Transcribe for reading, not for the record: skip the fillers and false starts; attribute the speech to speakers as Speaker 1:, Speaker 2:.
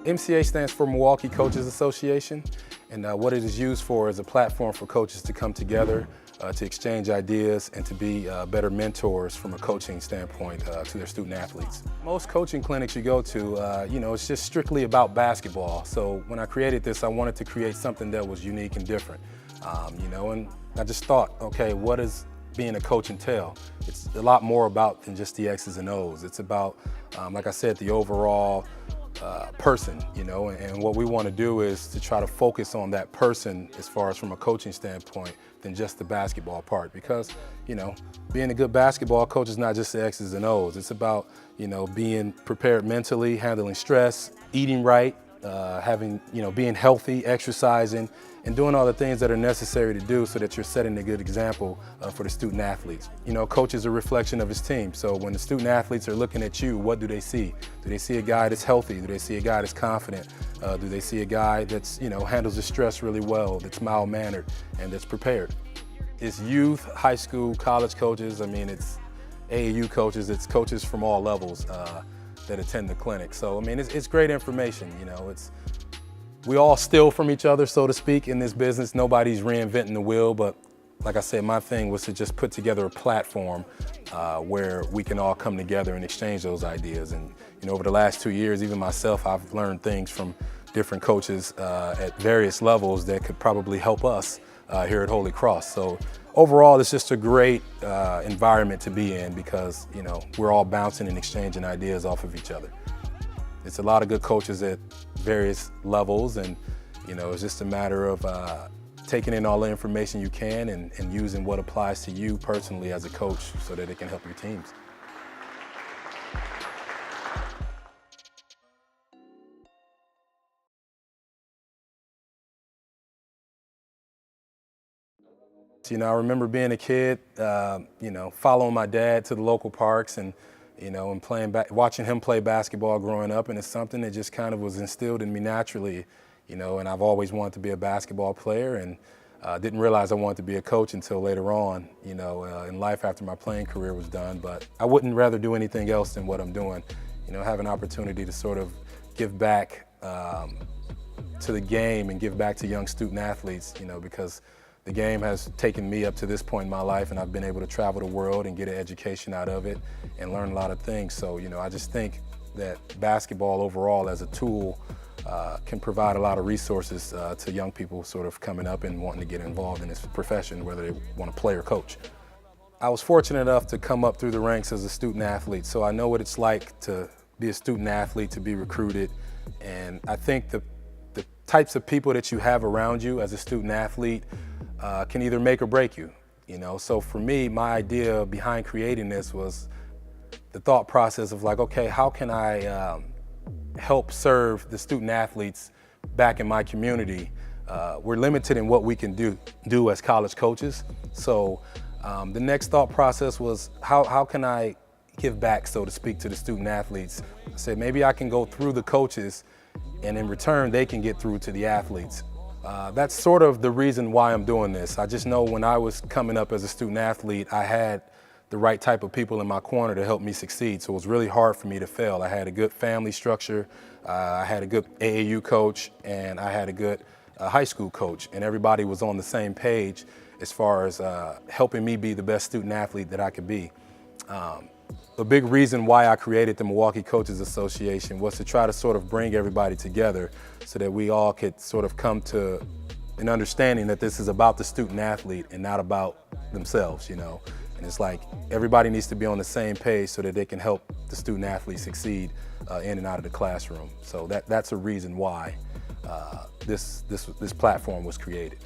Speaker 1: MCA stands for Milwaukee Coaches Association, and what it is used for is a platform for coaches to come together, to exchange ideas, and to be better mentors from a coaching standpoint to their student athletes. Most coaching clinics you go to, it's just strictly about basketball. So when I created this, I wanted to create something that was unique and different. And I just thought, okay, what does being a coach entail? It's a lot more about than just the X's and O's. It's about, like I said, the overall person, and what we want to do is to try to focus on that person as far as from a coaching standpoint than just the basketball part, because being a good basketball coach is not just the X's and O's. It's about being prepared mentally, handling stress, eating right, being healthy, exercising, and doing all the things that are necessary to do so that you're setting a good example for the student athletes. Coach is a reflection of his team. So when the student athletes are looking at you, what do they see? Do they see a guy that's healthy? Do they see a guy that's confident? Do they see a guy that's, handles the stress really well, that's mild-mannered, and that's prepared? It's youth, high school, college coaches. It's AAU coaches. It's coaches from all levels that attend the clinic. So, it's great information. We all steal from each other, so to speak, in this business. Nobody's reinventing the wheel, but like I said, my thing was to just put together a platform where we can all come together and exchange those ideas. And over the last 2 years, even myself, I've learned things from different coaches at various levels that could probably help us here at Holy Cross. So overall, it's just a great environment to be in because we're all bouncing and exchanging ideas off of each other. It's a lot of good coaches at various levels, and it's just a matter of taking in all the information you can and using what applies to you personally as a coach so that it can help your teams. I remember being a kid, following my dad to the local parks and watching him play basketball growing up, and it's something that just kind of was instilled in me naturally, and I've always wanted to be a basketball player, and didn't realize I wanted to be a coach until later on, in life after my playing career was done. But I wouldn't rather do anything else than what I'm doing, have an opportunity to sort of give back to the game and give back to young student athletes, because the game has taken me up to this point in my life, and I've been able to travel the world and get an education out of it and learn a lot of things. So, I just think that basketball overall as a tool can provide a lot of resources to young people sort of coming up and wanting to get involved in this profession, whether they want to play or coach. I was fortunate enough to come up through the ranks as a student athlete, so I know what it's like to be a student athlete, to be recruited, and I think the types of people that you have around you as a student athlete can either make or break you, So for me, my idea behind creating this was the thought process of like, okay, how can I help serve the student athletes back in my community? We're limited in what we can do as college coaches. So the next thought process was how can I give back, so to speak, to the student athletes? I said, maybe I can go through the coaches, and in return, they can get through to the athletes. That's sort of the reason why I'm doing this. I just know when I was coming up as a student athlete, I had the right type of people in my corner to help me succeed. So it was really hard for me to fail. I had a good family structure, I had a good AAU coach, and I had a good high school coach. And everybody was on the same page as far as helping me be the best student athlete that I could be. A big reason why I created the Milwaukee Coaches Association was to try to sort of bring everybody together so that we all could sort of come to an understanding that this is about the student athlete and not about themselves, And it's like everybody needs to be on the same page so that they can help the student athlete succeed in and out of the classroom. So that's a reason why this platform was created.